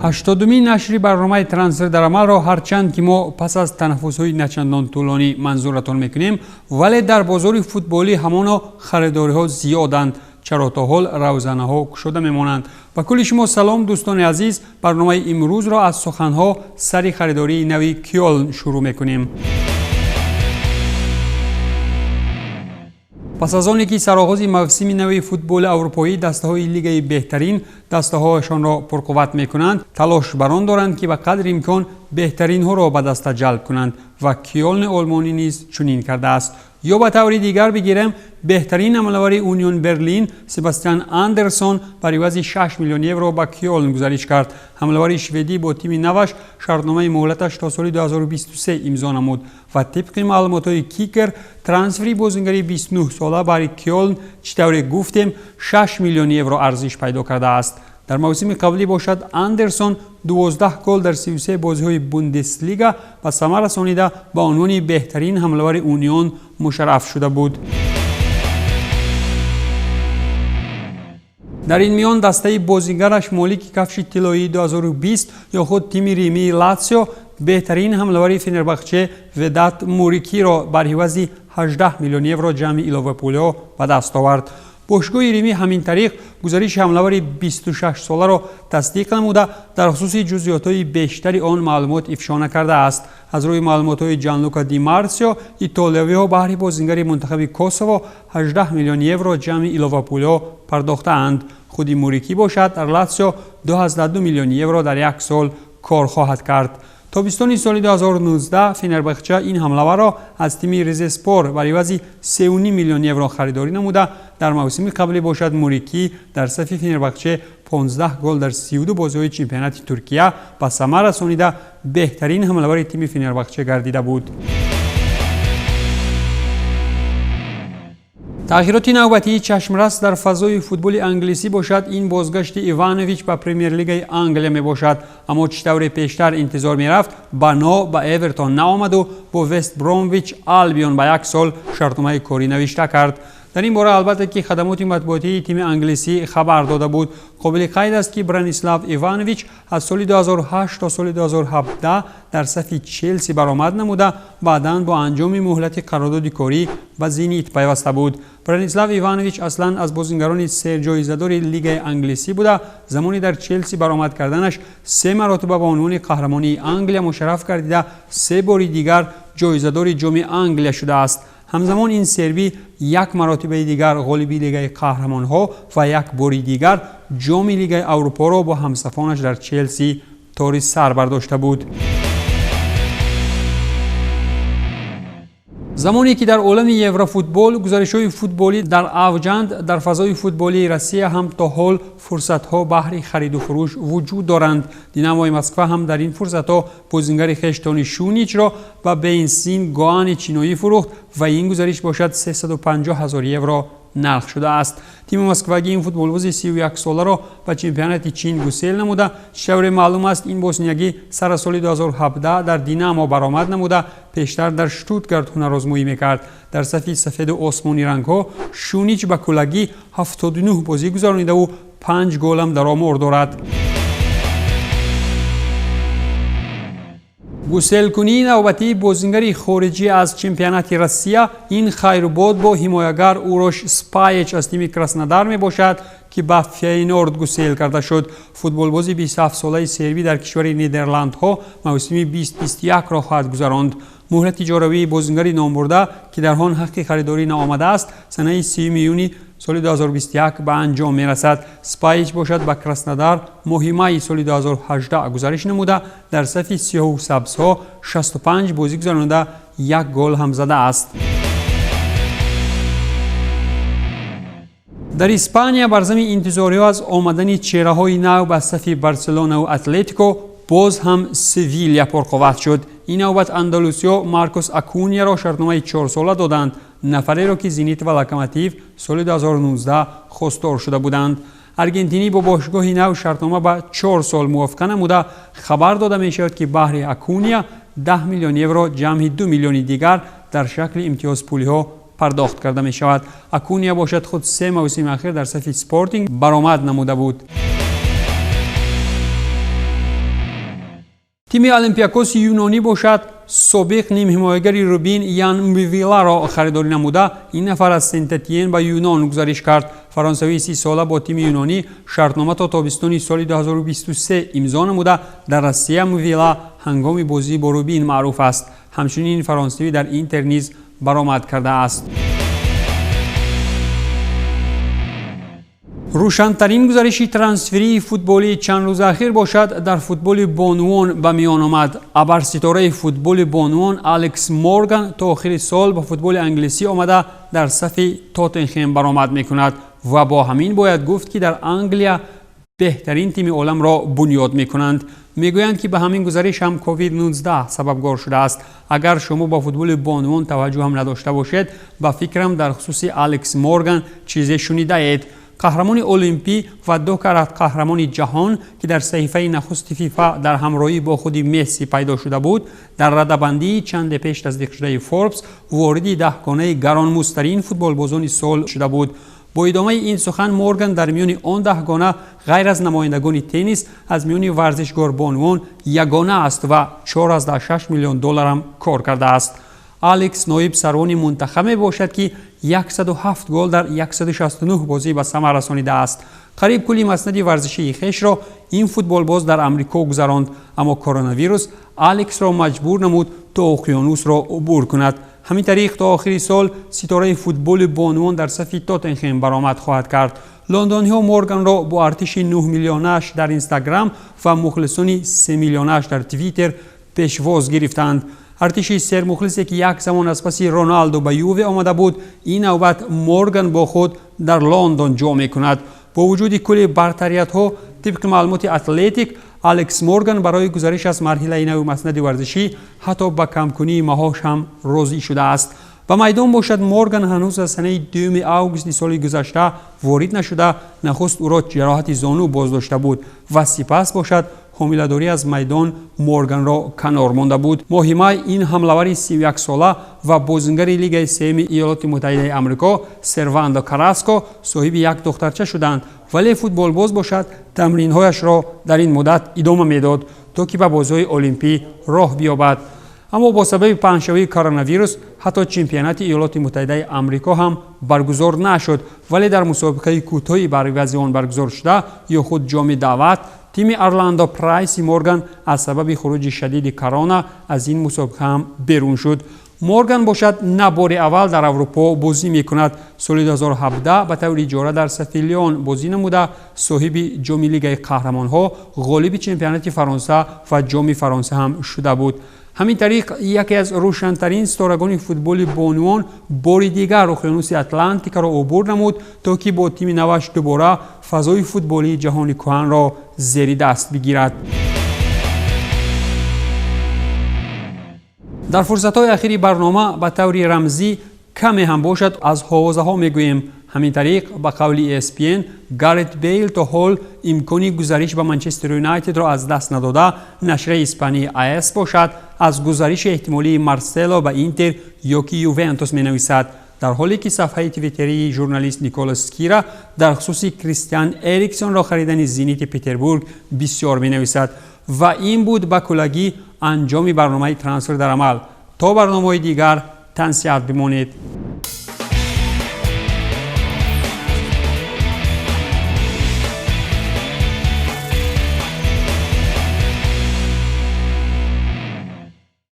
هشتادمین نشر برنامه ترانسفر در عمل را هرچند که ما پس از تنفس‌های نچندان طولانی منظورتان میکنیم، ولی در بازار فوتبالی همان خریداری‌ها زیادند، چرا تا حال روزنه‌ها گشوده میمانند. با کل شما سلام دوستان عزیز، برنامه امروز را از سخنها سری خریداری نوی کیولن شروع میکنیم. پس از آنی که سرآغاز موسم نوی فوتبال اروپایی دسته‌های لیگ بهترین دسته‌هایشان را پرقوت می‌کنند، تلاش بر آن دارند که به قدر امکان بهترین ها را به دست جلب کنند و کیولن آلمانی نیز چنین کرده است. یا به طور دیگر بگیریم، بهترین حمله‌ور اونیون برلین سباستیان اندرسون برای عوض 6 میلیون یورو به کیولن گزارش کرد. حمله‌ور شوئدی با تیم نوش شرطنامه مهلتش تا سال 2023 امضا نمود و طبق معلومات کیکر ترانسفری بازیگر 29 ساله برای کیولن چطور گفتیم 6 میلیون یورو ارزش پیدا کرده است. در موسم قبلی باشد اندرسون 12 گل در 33 بازی‌های بوندسلیگا و ثمر رسانیده به عنوان بهترین حمله‌ور اونیون مشرف شده بود. در این میان دسته بازیگرش مالک کفش طلایی 2020 یا خود تیم ریمی لاتسیو بهترین حمله‌ور فنرباخچه ودات موریکی را بر عوض 18 میلیون یورو جمع علاوه پولی به دست آورد. باشگاه ریمی همین طریق گزارش حمله‌ور 26 ساله را تصدیق نموده در خصوص جزئیات‌های بیشتری آن معلومات افشا نکرده است. از روی معلومات‌های جانلوکا دی مارسیو، ایتالیایی‌ها بهره بازیگر منتخب کوسوو 18 میلیون یورو جمع علاوه پولی پرداخته‌اند. خود موریکی باشد در لاتسیو 2.2 میلیون یورو در یک سال کار خواهد کرد. تابستان سال 2019 فنرباخچه این حمله‌ور را از تیم ریزاسپور برای عوض 3.5 میلیون یورو خریداری نموده. در موسم قبلی باشد موریکی در صف فنرباخچه 15 گل در 32 بازی‌های چمپیونات ترکیه به ثمر رسانیده بهترین حمله‌ور تیم فنرباخچه گردیده بود. تغییرات نوبتی چشمرس در فضای فوتبال انگلیسی باشد این بازگشت ایوانویچ به پرمیر لیگ انگلیس می باشد، اما چطور پیشتر انتظار می رفت بنا به اورتون نآمد و با وست برومویچ آلبیون به 1 سال شرطنامه کاری نوشته کرد. در این باره البته که خدمات مطبوعاتی تیم انگلیسی خبر داده بود. قابل قید است که برانیسلاو ایوانویچ از سال 2008 تا سال 2017 در صف چلسی برآمد نموده، بعداً با انجام مهلت قرارداد کاری به زینیت پیوسته بود. برانیسلاو ایوانویچ اصلاً از بازیگران 3 جایزه‌دار لیگ انگلیسی بوده. زمانی در چلسی برآمد کردنش 3 مرتبه به عنوان قهرمانی انگلیا مشرف گردیده، 3 بار دیگر جایزه‌دار جام انگلیا شده است. همزمان این سربی 1 مرتبه دیگر غالب لیگ قهرمان‌ها و 1 بار دیگر جام لیگ اروپا را با همصفانش در چلسی طوری سر برداشته بود. زمانی که در عالم یورو فوتبال گزارش‌های فوتبالی در اوجند، در فضای فوتبالی روسیه هم تا حال فرصت‌ها بهر خرید و فروش وجود دارند. دیناموی مسکو هم در این فرصت‌ها بازیگر خشتانی شونیچ را و بنسین گوان چینایی فروخت و این گزارش باشد 350,000 یورو نرخ شده است. تیم مسکوگی این فوتبالباز 31 ساله را به چمپیونات چین گسیل نموده. شور معلوم است این بوسنیایی سر سال 2017 در دینامو برآمد نموده، پیشتر در شتوتگارت هنرآزمایی میکرد. در صف سفید آسمانی رنگ‌ها شونیچ به کلگی 79 بازی گذرانیده و 5 گل هم در آمار دارد. گسیل کنی نوبتی بازیگر خارجی از چمپیونات روسیه این خیرباد با حمایتگر اوروش سپایچ از تیم کراسنودار می باشد که به فینورد گسیل کرده شد. فوتبالباز 27 ساله سربی در کشور نیدرلندها موسم 2021 را خواهد گذراند. مهلت اجاره بازیگر نامبرده که در آن حق خریداری نآمده است سنه 30 یونی سال 2021 به انجام می رسد. سپایچ باشد به کراسنودار ماه سال 2018 گزارش نموده در صف سیاه و سبزها 65 بازی گذرانده، 1 گل هم زده است. در اسپانیا بر زمین انتظاری‌ها از آمدن چهره‌های نو به صف بارسلونا و اتلتیکو باز هم سویلیا پرقوت شد. این نوبت اندلوسیا مارکوس اکونیا را شرطنامه 4 ساله دادند، نفری را که زینیت و لوکوموتیو سال 2019 خواستار شده بودند. ارژانتینی با باشگاه نو شرطنامه به 4 سال موافقه نموده. خبر داده می شود که بهره اکونیا 10 میلیون یورو جمع 2 میلیون دیگر در شکل امتیاز پولی ها پرداخت کرده می شود. اکونیا باشد خود 3 موسم اخیر در صف اسپورتینگ برآمد نموده بود. تیم اولمپیاکوس یونانی باشد سابق نیم حمایتگری روبین یان مویلا را خریداری نموده. این نفر از سنت اتین به یونان گزارش کرد. فرانسوی 30 ساله با تیم یونانی شرطنامه تا تابستان سال 2023 امضا نموده. در روسیه مویلا هنگام بازی با روبین معروف است. همچنین فرانسوی در اینتر نیز برآمد کرده است. روشن‌ترین گزارش ترانسفری فوتبالی چند روز اخیر باشد در فوتبال بانوان به میان آمد. ابرستاره فوتبال بانوان الکس مورگان تا آخر سال به فوتبال انگلیسی آمده در صف تاتنهام برآمد می‌کند و با همین باید گفت که در انگلیا بهترین تیم عالم را بنیاد می‌کنند. میگویند که به همین گزارش هم کووید 19 سببگار شده است. اگر شما با فوتبال بانوان توجه هم نداشته باشید به فکرم در خصوص الکس مورگان چیزی شنیده اید. قهرمان المپی و 2 کرات قهرمان جهان که در صحیفه نخست فیفا در همراهی با خود مسی پیدا شده بود، در رده‌بندی چند پیش تصدیق شده فوربس وارد 10 گانه گرانموزترین فوتبال بازان سال شده بود. با ادامه این سخن مورگان در میان آن 10 گانه غیر از نمایندگان تنیس از میان ورزشکار بانوان یگانه است و 4.6 میلیون دلار هم کار کرده است. الکس نایب سروان منتخب باشد که 107 گل در 169 بازی به ثمر رسانیده است. قریب کلی مسند ورزشی خویش را این فوتبال باز در امریکا گذراند، اما کرونا ویروس الکس را مجبور نمود تا اقیانوس را عبور کند. همین طریق تا آخر سال ستاره فوتبال بانوان در صف تاتنهام برآمد خواهد کرد. لندنی‌ها مورگان را با ارتش 9 میلیونش در اینستاگرام و مخلصان 3 میلیونش در توییتر پیشواز گرفتند. ارتش سرمخلصی که یک زمان از پس رونالدو به یووه آمده بود، این نوبت مورگان با خود در لندن جا می‌کند. با وجود کل برتریت‌ها طبق معلومات اتلتیک، الکس مورگان برای گزارش از مرحله نو مسند ورزشی حتی به کم‌کنی معاش هم راضی شده است. به میدان باشد مورگان هنوز از سنه 2 آگوست سال گذشته وارد نشده. نخست او را جراحت زانو بازداشته بود و سپس باشد حامله‌داری از میدان مورگان را کنار مانده بود. ماه می این حمله‌ور 31 ساله و بازیگر لیگ سوم ایالات متحده آمریکا سرواندو کاراسکو صاحب یک دخترچه شدند، ولی فوتبال باز باشد تمرین‌هایش را در این مدت ادامه میداد تا که به بازی‌های المپی راه بیابد. اما با سبب پنجشنبه کرونا ویروس حتی چمپیونات ایالات متحده آمریکا هم برگزار نشد، ولی در مسابقه کوتاهی برای آن برگزار شده یا خود جام دعوت تیم ارلاندو پرایس مورگان از سبب خروج شدید کرونا از این مسابقه هم بیرون شد. مورگان باشد نه بار اول در اروپا بازی میکند. سال 2017 به طور اجاره در صف لیون بازی نموده صاحب جام لیگ قهرمان‌ها، غالب چمپیونات فرانسه و جام فرانسه هم شده بود. همین طریق یکی از روشن‌ترین ستارگان فوتبال بانوان بار دیگر اقیانوس اتلانتیک را عبور نمود تا که با تیم نوش دوباره فضای فوتبالی جهانی کهن را زیر دست بگیرد. در فرصت‌های اخیر برنامه به طور رمزی کمی هم باشد از حوزه‌ها میگوییم. همین طریق به قول ESPN گارت بیل تا حال امکانی گزارش به منچستر یونایتد را از دست نداده. نشر اسپانی AS باشد از گزارش احتمالی مارسلو به اینتر یا که یوونتوس می نویسد، در حالی که صفحه توییتری ژورنالیست نیکولاس سکیرا در خصوص کریستیان اریکسون را خریدن زینیت پتربورگ بسیار می نویسد. و این بود به کلگی انجام برنامه ترانسفر در عمل. تا برنامه دیگر تنسیت بمانید.